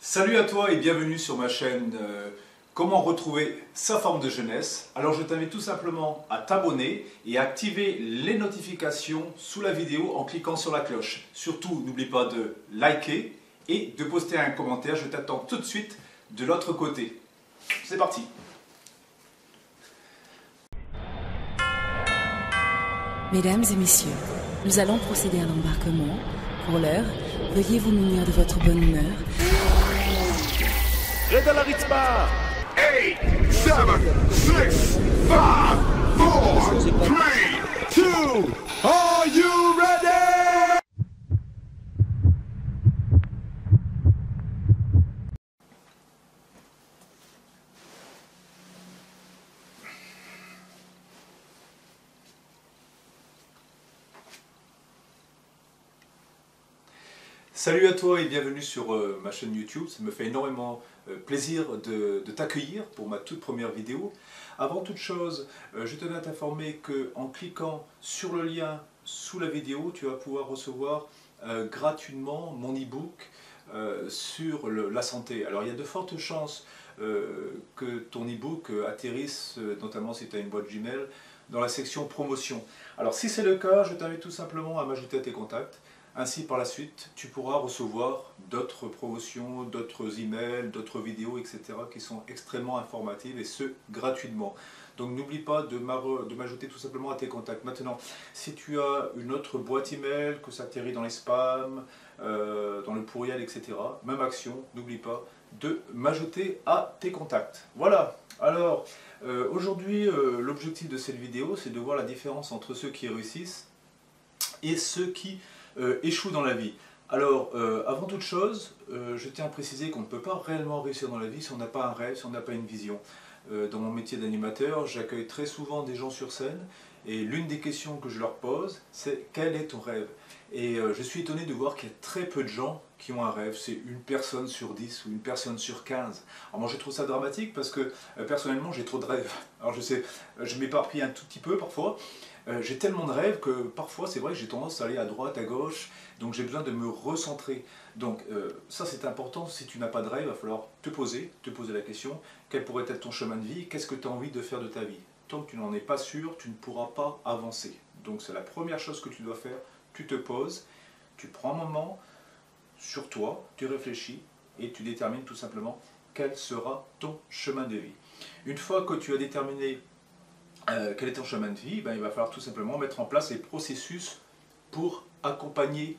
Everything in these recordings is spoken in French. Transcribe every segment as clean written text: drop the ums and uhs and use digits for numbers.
Salut à toi et bienvenue sur ma chaîne Comment retrouver sa forme de jeunesse. Alors je t'invite tout simplement à t'abonner et à activer les notifications sous la vidéo en cliquant sur la cloche. Surtout n'oublie pas de liker et de poster un commentaire, je t'attends tout de suite de l'autre côté. C'est parti! Mesdames et messieurs, nous allons procéder à l'embarquement. Pour l'heure, veuillez vous munir de votre bonne humeur. רד על הרצפה! 8, 7, 6, 5, 4, 3, 2, are you ready? Salut à toi et bienvenue sur ma chaîne YouTube. Ça me fait énormément plaisir de t'accueillir pour ma toute première vidéo. Avant toute chose, je tenais à t'informer qu'en cliquant sur le lien sous la vidéo, tu vas pouvoir recevoir gratuitement mon e-book sur la santé. Alors il y a de fortes chances que ton e-book atterrisse, notamment si tu as une boîte Gmail, dans la section promotion. Alors si c'est le cas, je t'invite tout simplement à m'ajouter à tes contacts. Ainsi, par la suite, tu pourras recevoir d'autres promotions, d'autres emails, d'autres vidéos, etc. qui sont extrêmement informatives et ce, gratuitement. Donc n'oublie pas de m'ajouter tout simplement à tes contacts. Maintenant, si tu as une autre boîte email, que ça atterrit dans les spams, dans le pourriel, etc., même action, n'oublie pas de m'ajouter à tes contacts. Voilà. Alors, aujourd'hui, l'objectif de cette vidéo, c'est de voir la différence entre ceux qui réussissent et ceux qui échouent dans la vie. Alors, avant toute chose, je tiens à préciser qu'on ne peut pas réellement réussir dans la vie si on n'a pas un rêve, si on n'a pas une vision. Dans mon métier d'animateur, j'accueille très souvent des gens sur scène et l'une des questions que je leur pose, c'est quel est ton rêve? Et je suis étonné de voir qu'il y a très peu de gens qui ont un rêve, c'est une personne sur 10 ou une personne sur 15. Alors moi je trouve ça dramatique parce que personnellement j'ai trop de rêves. Alors je sais, je m'éparpille un tout petit peu parfois. J'ai tellement de rêves que parfois c'est vrai que j'ai tendance à aller à droite, à gauche, donc j'ai besoin de me recentrer. Donc ça c'est important, si tu n'as pas de rêve, il va falloir te poser la question, quel pourrait être ton chemin de vie, qu'est-ce que tu as envie de faire de ta vie? Tant que tu n'en es pas sûr, tu ne pourras pas avancer. Donc c'est la première chose que tu dois faire, tu te poses, tu prends un moment sur toi, tu réfléchis et tu détermines tout simplement quel sera ton chemin de vie. Une fois que tu as déterminé quel est ton chemin de vie, il va falloir tout simplement mettre en place les processus pour accompagner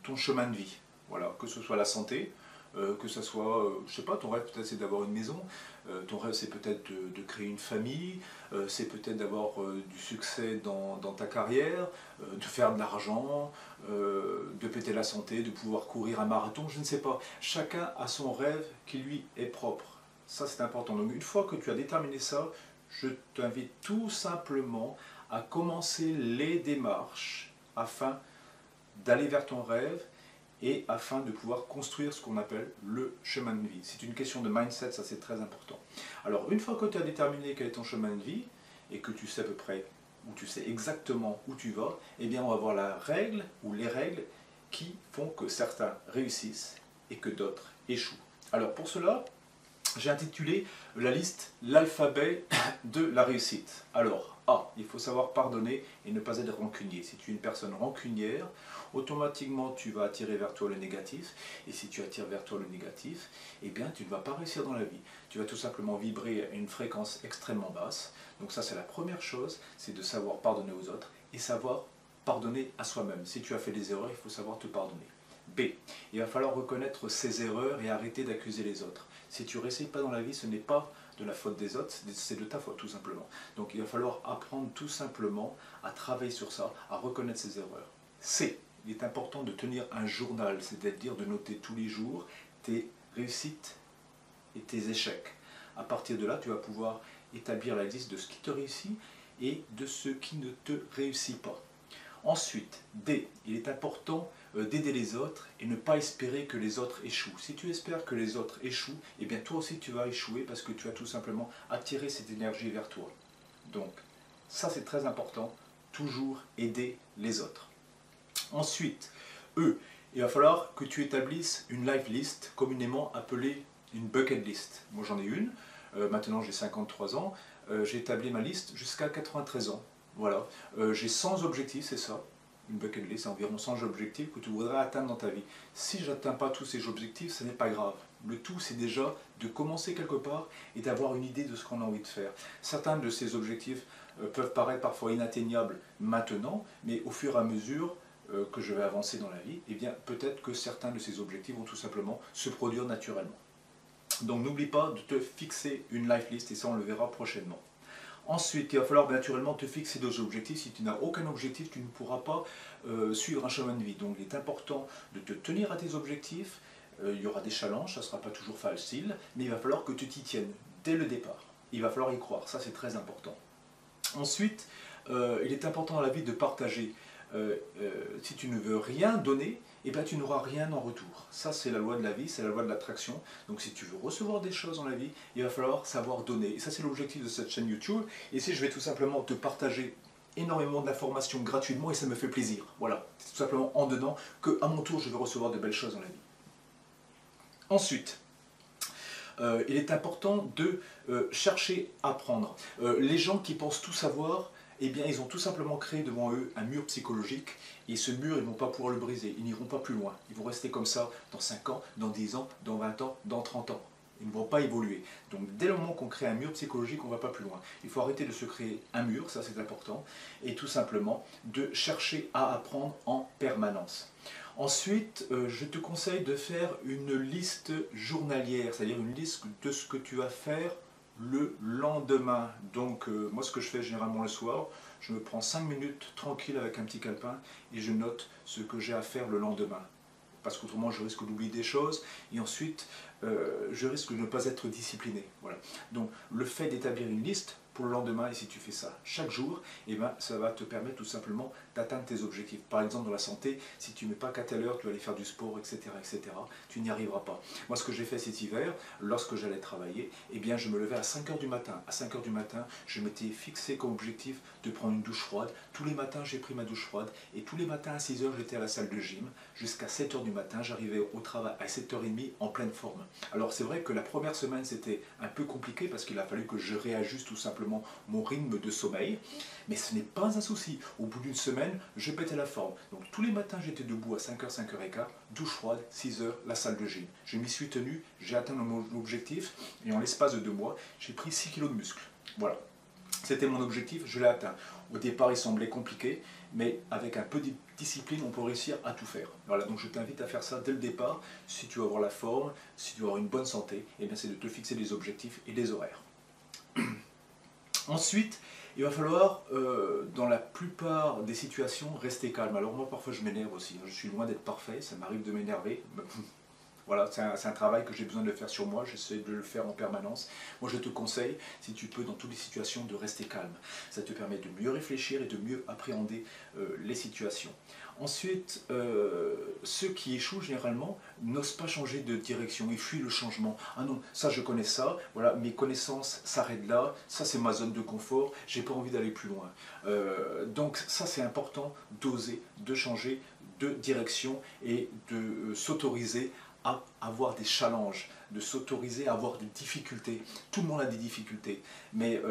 ton chemin de vie. Voilà, que ce soit la santé, que ce soit, je sais pas, ton rêve peut-être c'est d'avoir une maison, ton rêve c'est peut-être de créer une famille, c'est peut-être d'avoir du succès dans ta carrière, de faire de l'argent, de péter la santé, de pouvoir courir un marathon, je ne sais pas. Chacun a son rêve qui lui est propre. Ça c'est important. Donc une fois que tu as déterminé ça, je t'invite tout simplement à commencer les démarches afin d'aller vers ton rêve et afin de pouvoir construire ce qu'on appelle le chemin de vie. C'est une question de mindset, ça c'est très important. Alors une fois que tu as déterminé quel est ton chemin de vie et que tu sais à peu près, ou tu sais exactement où tu vas, eh bien on va voir la règle ou les règles qui font que certains réussissent et que d'autres échouent. Alors pour cela, j'ai intitulé la liste l'alphabet de la réussite. Alors, A, il faut savoir pardonner et ne pas être rancunier. Si tu es une personne rancunière, automatiquement tu vas attirer vers toi le négatif. Et si tu attires vers toi le négatif, eh bien tu ne vas pas réussir dans la vie. Tu vas tout simplement vibrer à une fréquence extrêmement basse. Donc ça c'est la première chose, c'est de savoir pardonner aux autres et savoir pardonner à soi-même. Si tu as fait des erreurs, il faut savoir te pardonner. B, il va falloir reconnaître ses erreurs et arrêter d'accuser les autres. Si tu ne réussis pas dans la vie, ce n'est pas de la faute des autres, c'est de ta faute tout simplement. Donc il va falloir apprendre tout simplement à travailler sur ça, à reconnaître ses erreurs. C, il est important de tenir un journal, c'est-à-dire de noter tous les jours tes réussites et tes échecs. À partir de là, tu vas pouvoir établir la liste de ce qui te réussit et de ce qui ne te réussit pas. Ensuite, D, il est important d'aider les autres et ne pas espérer que les autres échouent. Si tu espères que les autres échouent, eh bien toi aussi tu vas échouer parce que tu as tout simplement attiré cette énergie vers toi. Donc, ça c'est très important, toujours aider les autres. Ensuite, E, il va falloir que tu établisses une life list, communément appelée une bucket list. Moi j'en ai une, maintenant j'ai 53 ans, j'ai établi ma liste jusqu'à 93 ans. Voilà, j'ai 100 objectifs, c'est ça. Une bucket list, c'est environ 100 objectifs que tu voudrais atteindre dans ta vie. Si je n'atteins pas tous ces objectifs, ce n'est pas grave. Le tout, c'est déjà de commencer quelque part et d'avoir une idée de ce qu'on a envie de faire. Certains de ces objectifs peuvent paraître parfois inatteignables maintenant, mais au fur et à mesure que je vais avancer dans la vie, eh bien peut-être que certains de ces objectifs vont tout simplement se produire naturellement. Donc n'oublie pas de te fixer une life list et ça on le verra prochainement. Ensuite, il va falloir naturellement te fixer des objectifs. Si tu n'as aucun objectif, tu ne pourras pas suivre un chemin de vie. Donc il est important de te tenir à tes objectifs. Il y aura des challenges, ça ne sera pas toujours facile, mais il va falloir que tu t'y tiennes dès le départ. Il va falloir y croire, ça c'est très important. Ensuite, il est important dans la vie de partager. Si tu ne veux rien donner, eh bien, tu n'auras rien en retour. Ça, c'est la loi de la vie, c'est la loi de l'attraction. Donc, si tu veux recevoir des choses dans la vie, il va falloir savoir donner. Et ça, c'est l'objectif de cette chaîne YouTube. Et ici, je vais tout simplement te partager énormément d'informations gratuitement et ça me fait plaisir. Voilà, c'est tout simplement en dedans qu'à mon tour, je vais recevoir de belles choses dans la vie. Ensuite, il est important de chercher à apprendre. Les gens qui pensent tout savoir, eh bien, ils ont tout simplement créé devant eux un mur psychologique et ce mur, ils ne vont pas pouvoir le briser, ils n'iront pas plus loin. Ils vont rester comme ça dans 5 ans, dans 10 ans, dans 20 ans, dans 30 ans. Ils ne vont pas évoluer. Donc dès le moment qu'on crée un mur psychologique, on ne va pas plus loin. Il faut arrêter de se créer un mur, ça c'est important, et tout simplement de chercher à apprendre en permanence. Ensuite, je te conseille de faire une liste journalière, c'est-à-dire une liste de ce que tu vas faire le lendemain. Donc moi ce que je fais généralement le soir, je me prends 5 minutes tranquille avec un petit calepin et je note ce que j'ai à faire le lendemain. Parce qu'autrement je risque d'oublier des choses et ensuite je risque de ne pas être discipliné. Voilà. Donc le fait d'établir une liste pour le lendemain, et si tu fais ça chaque jour, eh ben, ça va te permettre tout simplement d'atteindre tes objectifs. Par exemple dans la santé, si tu ne mets pas qu'à telle heure tu vas aller faire du sport, etc., tu n'y arriveras pas. Moi ce que j'ai fait cet hiver, lorsque j'allais travailler, eh bien, je me levais à 5 h du matin. À 5 h du matin, je m'étais fixé comme objectif de prendre une douche froide. Tous les matins j'ai pris ma douche froide et tous les matins à 6 h j'étais à la salle de gym. Jusqu'à 7 h du matin, j'arrivais au travail à 7 h 30 en pleine forme. Alors c'est vrai que la première semaine c'était un peu compliqué parce qu'il a fallu que je réajuste tout simplement mon rythme de sommeil, mais ce n'est pas un souci. Au bout d'une semaine, je pétais la forme. Donc tous les matins, j'étais debout à 5 h, 5 h 15, douche froide, 6 h, la salle de gym. Je m'y suis tenu, j'ai atteint mon objectif, et en l'espace de 2 mois, j'ai pris 6 kg de muscle. Voilà. C'était mon objectif, je l'ai atteint. Au départ, il semblait compliqué, mais avec un peu de discipline, on peut réussir à tout faire. Voilà, donc je t'invite à faire ça dès le départ. Si tu veux avoir la forme, si tu veux avoir une bonne santé, eh bien c'est de te fixer des objectifs et des horaires. Ensuite, il va falloir, dans la plupart des situations, rester calme. Alors moi, parfois, je m'énerve aussi. Je suis loin d'être parfait, ça m'arrive de m'énerver. Voilà, c'est un travail que j'ai besoin de faire sur moi, j'essaie de le faire en permanence. Moi, je te conseille, si tu peux, dans toutes les situations, de rester calme. Ça te permet de mieux réfléchir et de mieux appréhender les situations. Ensuite, ceux qui échouent généralement n'osent pas changer de direction, ils fuient le changement. Ah non, ça je connais ça, voilà, mes connaissances s'arrêtent là, ça c'est ma zone de confort, j'ai pas envie d'aller plus loin. Donc ça c'est important d'oser, de changer de direction et de s'autoriser à avoir des challenges, de s'autoriser à avoir des difficultés. Tout le monde a des difficultés, mais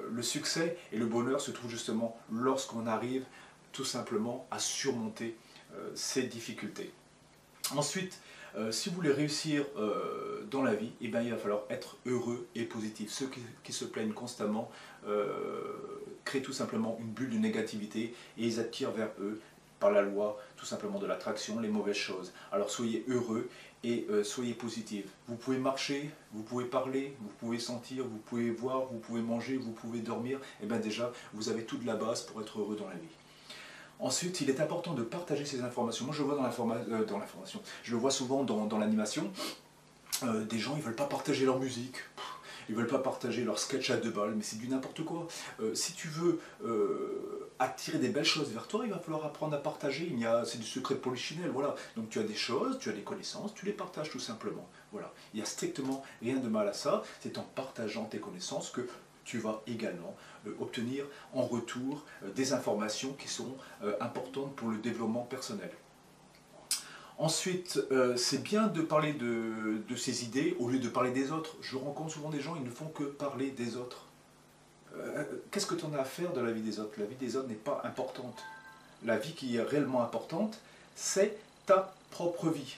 le succès et le bonheur se trouvent justement lorsqu'on arrive tout simplement à surmonter ces difficultés. Ensuite, si vous voulez réussir dans la vie, eh bien, il va falloir être heureux et positif. Ceux qui se plaignent constamment créent tout simplement une bulle de négativité et ils attirent vers eux, par la loi tout simplement de l'attraction, les mauvaises choses. Alors soyez heureux et soyez positif. Vous pouvez marcher, vous pouvez parler, vous pouvez sentir, vous pouvez voir, vous pouvez manger, vous pouvez dormir. Et bien déjà, vous avez toute la base pour être heureux dans la vie. Ensuite, il est important de partager ces informations. Moi, je le vois dans l'information. Je le vois souvent dans l'animation. Des gens, ils ne veulent pas partager leur musique. Ils ne veulent pas partager leur sketch à 2 balles, mais c'est du n'importe quoi. Si tu veux attirer des belles choses vers toi, il va falloir apprendre à partager. C'est du secret de polichinelle, voilà. Donc tu as des choses, tu as des connaissances, tu les partages tout simplement. Voilà. Il n'y a strictement rien de mal à ça. C'est en partageant tes connaissances que tu vas également obtenir en retour des informations qui sont importantes pour le développement personnel. Ensuite, c'est bien de parler de ses idées au lieu de parler des autres. Je rencontre souvent des gens, ils ne font que parler des autres. Qu'est-ce que tu en as à faire de la vie des autres? La vie des autres n'est pas importante. La vie qui est réellement importante, c'est ta propre vie.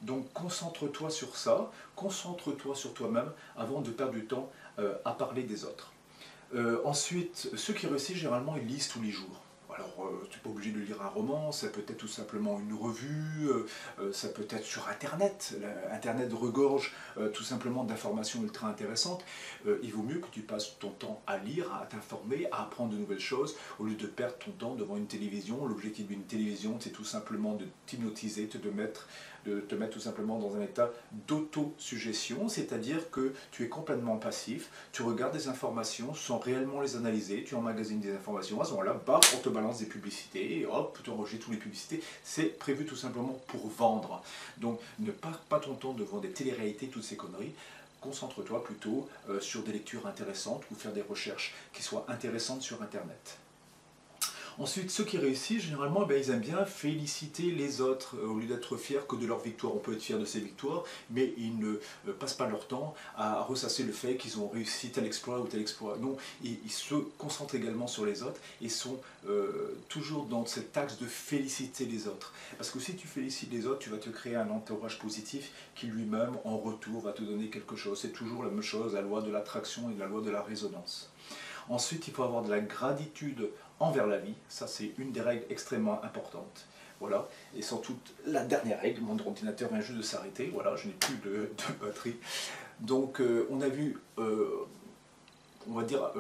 Donc concentre-toi sur ça, concentre-toi sur toi-même avant de perdre du temps à parler des autres. Ensuite, ceux qui réussissent, généralement, ils lisent tous les jours. Alors, tu n'es pas obligé de lire un roman, ça peut être tout simplement une revue, ça peut être sur Internet. Internet regorge tout simplement d'informations ultra intéressantes. Il vaut mieux que tu passes ton temps à lire, à t'informer, à apprendre de nouvelles choses, au lieu de perdre ton temps devant une télévision. L'objectif d'une télévision, c'est tout simplement de t'hypnotiser, de te mettre tout simplement dans un état d'autosuggestion, c'est-à-dire que tu es complètement passif, tu regardes des informations sans réellement les analyser, tu emmagasines des informations, à ce moment-là, baf, on te balance des publicités, et hop, tu enregistres toutes les publicités, c'est prévu tout simplement pour vendre. Donc ne perds pas ton temps devant des téléréalités, toutes ces conneries. Concentre-toi plutôt sur des lectures intéressantes ou faire des recherches qui soient intéressantes sur Internet. Ensuite, ceux qui réussissent, généralement, ils aiment bien féliciter les autres, au lieu d'être fiers que de leur victoire. On peut être fier de ses victoires, mais ils ne passent pas leur temps à ressasser le fait qu'ils ont réussi tel exploit ou tel exploit. Non, ils se concentrent également sur les autres et sont toujours dans cet axe de féliciter les autres. Parce que si tu félicites les autres, tu vas te créer un entourage positif qui lui-même, en retour, va te donner quelque chose. C'est toujours la même chose, la loi de l'attraction et la loi de la résonance. Ensuite, il faut avoir de la gratitude envers la vie. Ça, c'est une des règles extrêmement importantes. Voilà. Et sans doute la dernière règle, mon ordinateur vient juste de s'arrêter. Voilà, je n'ai plus de batterie. Donc, on a vu, on va dire,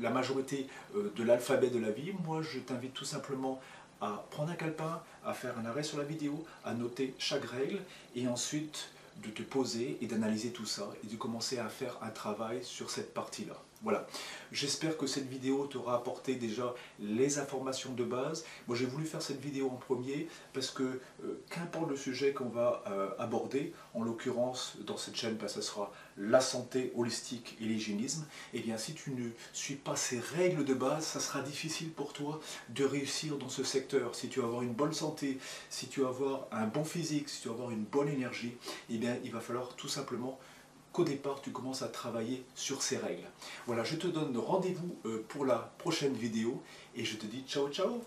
la majorité de l'alphabet de la vie. Moi, je t'invite tout simplement à prendre un calepin, à faire un arrêt sur la vidéo, à noter chaque règle et ensuite de te poser et d'analyser tout ça et de commencer à faire un travail sur cette partie-là. Voilà, j'espère que cette vidéo t'aura apporté déjà les informations de base. Moi j'ai voulu faire cette vidéo en premier parce que qu'importe le sujet qu'on va aborder, en l'occurrence dans cette chaîne, ça sera la santé holistique et l'hygiénisme, et bien si tu ne suis pas ces règles de base, ça sera difficile pour toi de réussir dans ce secteur. Si tu veux avoir une bonne santé, si tu veux avoir un bon physique, si tu veux avoir une bonne énergie, et bien il va falloir tout simplement qu'au départ tu commences à travailler sur ces règles. Voilà, je te donne rendez-vous pour la prochaine vidéo et je te dis ciao ciao.